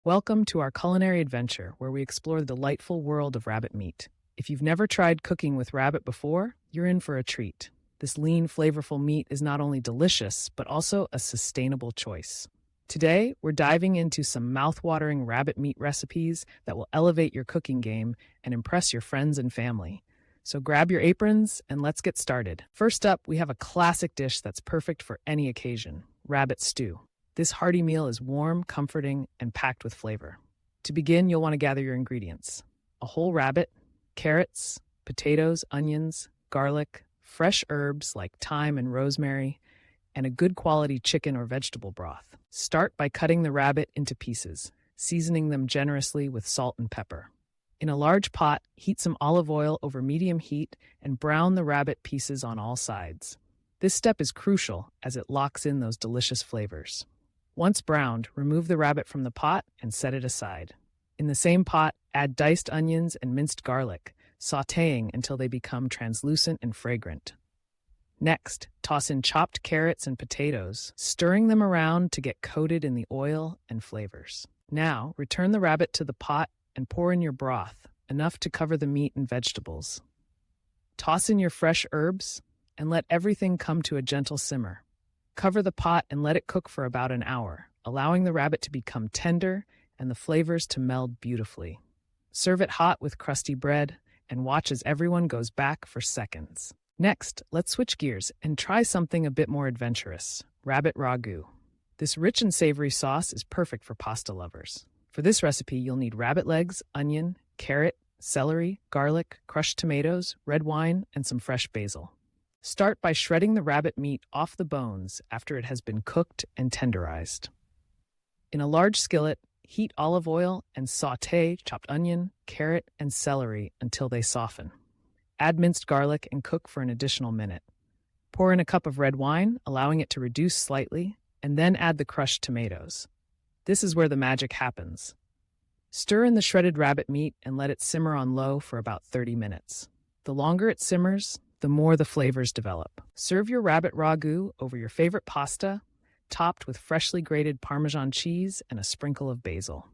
Welcome to our culinary adventure where we explore the delightful world of rabbit meat. If you've never tried cooking with rabbit before, you're in for a treat. This lean, flavorful meat is not only delicious, but also a sustainable choice. Today, we're diving into some mouth-watering rabbit meat recipes that will elevate your cooking game and impress your friends and family. So grab your aprons and let's get started. First up, we have a classic dish that's perfect for any occasion: rabbit stew. This hearty meal is warm, comforting, and packed with flavor. To begin, you'll want to gather your ingredients: a whole rabbit, carrots, potatoes, onions, garlic, fresh herbs like thyme and rosemary, and a good quality chicken or vegetable broth. Start by cutting the rabbit into pieces, seasoning them generously with salt and pepper. In a large pot, heat some olive oil over medium heat and brown the rabbit pieces on all sides. This step is crucial as it locks in those delicious flavors. Once browned, remove the rabbit from the pot and set it aside. In the same pot, add diced onions and minced garlic, sautéing until they become translucent and fragrant. Next, toss in chopped carrots and potatoes, stirring them around to get coated in the oil and flavors. Now, return the rabbit to the pot and pour in your broth, enough to cover the meat and vegetables. Toss in your fresh herbs and let everything come to a gentle simmer. Cover the pot and let it cook for about an hour, allowing the rabbit to become tender and the flavors to meld beautifully. Serve it hot with crusty bread and watch as everyone goes back for seconds. Next, let's switch gears and try something a bit more adventurous: rabbit ragu. This rich and savory sauce is perfect for pasta lovers. For this recipe, you'll need rabbit legs, onion, carrot, celery, garlic, crushed tomatoes, red wine, and some fresh basil. Start by shredding the rabbit meat off the bones after it has been cooked and tenderized. In a large skillet, heat olive oil and sauté chopped onion, carrot, and celery until they soften. Add minced garlic and cook for an additional minute. Pour in a cup of red wine, allowing it to reduce slightly, and then add the crushed tomatoes. This is where the magic happens. Stir in the shredded rabbit meat and let it simmer on low for about 30 minutes. The longer it simmers, the more the flavors develop. Serve your rabbit ragu over your favorite pasta, topped with freshly grated Parmesan cheese and a sprinkle of basil.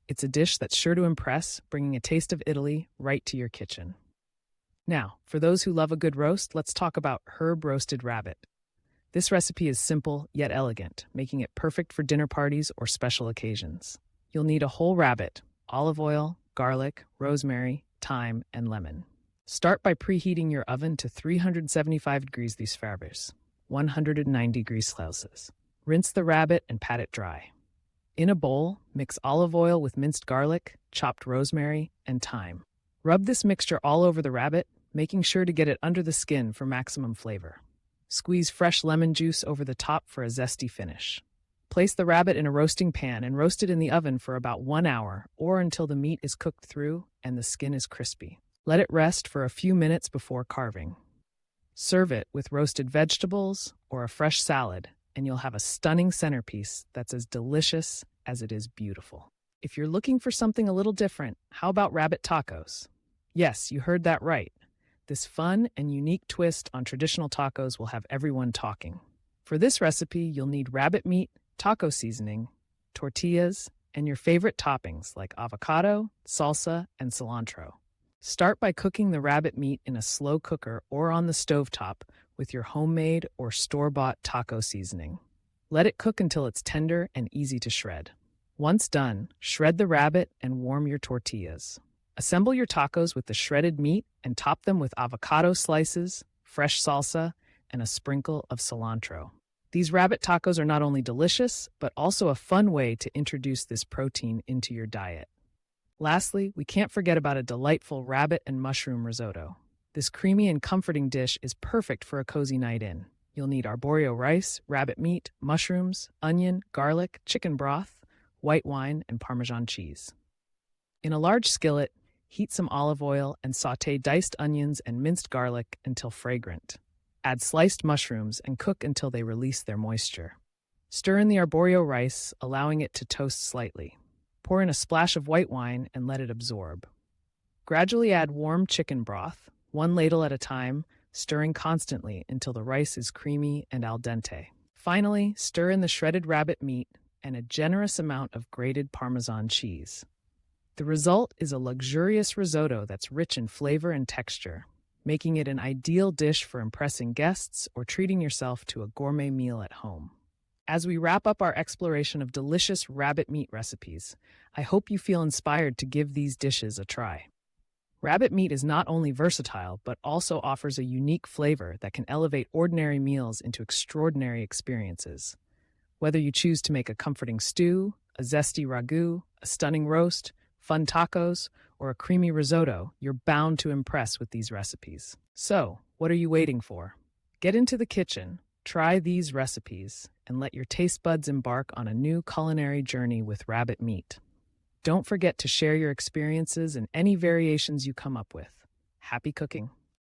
It's a dish that's sure to impress, bringing a taste of Italy right to your kitchen. Now, for those who love a good roast, let's talk about herb-roasted rabbit. This recipe is simple yet elegant, making it perfect for dinner parties or special occasions. You'll need a whole rabbit, olive oil, garlic, rosemary, thyme, and lemon. Start by preheating your oven to 375 degrees Celsius, 190 degrees Celsius. Rinse the rabbit and pat it dry. In a bowl, mix olive oil with minced garlic, chopped rosemary, and thyme. Rub this mixture all over the rabbit, making sure to get it under the skin for maximum flavor. Squeeze fresh lemon juice over the top for a zesty finish. Place the rabbit in a roasting pan and roast it in the oven for about 1 hour or until the meat is cooked through and the skin is crispy. Let it rest for a few minutes before carving. Serve it with roasted vegetables or a fresh salad, and you'll have a stunning centerpiece that's as delicious as it is beautiful. If you're looking for something a little different, how about rabbit tacos? Yes, you heard that right. This fun and unique twist on traditional tacos will have everyone talking. For this recipe, you'll need rabbit meat, taco seasoning, tortillas, and your favorite toppings like avocado, salsa, and cilantro. Start by cooking the rabbit meat in a slow cooker or on the stovetop with your homemade or store-bought taco seasoning. Let it cook until it's tender and easy to shred. Once done, shred the rabbit and warm your tortillas. Assemble your tacos with the shredded meat and top them with avocado slices, fresh salsa, and a sprinkle of cilantro. These rabbit tacos are not only delicious, but also a fun way to introduce this protein into your diet. Lastly, we can't forget about a delightful rabbit and mushroom risotto. This creamy and comforting dish is perfect for a cozy night in. You'll need arborio rice, rabbit meat, mushrooms, onion, garlic, chicken broth, white wine, and Parmesan cheese. In a large skillet, heat some olive oil and sauté diced onions and minced garlic until fragrant. Add sliced mushrooms and cook until they release their moisture. Stir in the arborio rice, allowing it to toast slightly. Pour in a splash of white wine and let it absorb. Gradually add warm chicken broth, 1 ladle at a time, stirring constantly until the rice is creamy and al dente. Finally, stir in the shredded rabbit meat and a generous amount of grated Parmesan cheese. The result is a luxurious risotto that's rich in flavor and texture, making it an ideal dish for impressing guests or treating yourself to a gourmet meal at home. As we wrap up our exploration of delicious rabbit meat recipes, I hope you feel inspired to give these dishes a try. Rabbit meat is not only versatile, but also offers a unique flavor that can elevate ordinary meals into extraordinary experiences. Whether you choose to make a comforting stew, a zesty ragu, a stunning roast, fun tacos, or a creamy risotto, you're bound to impress with these recipes. So, what are you waiting for? Get into the kitchen, try these recipes, and let your taste buds embark on a new culinary journey with rabbit meat. Don't forget to share your experiences and any variations you come up with. Happy cooking!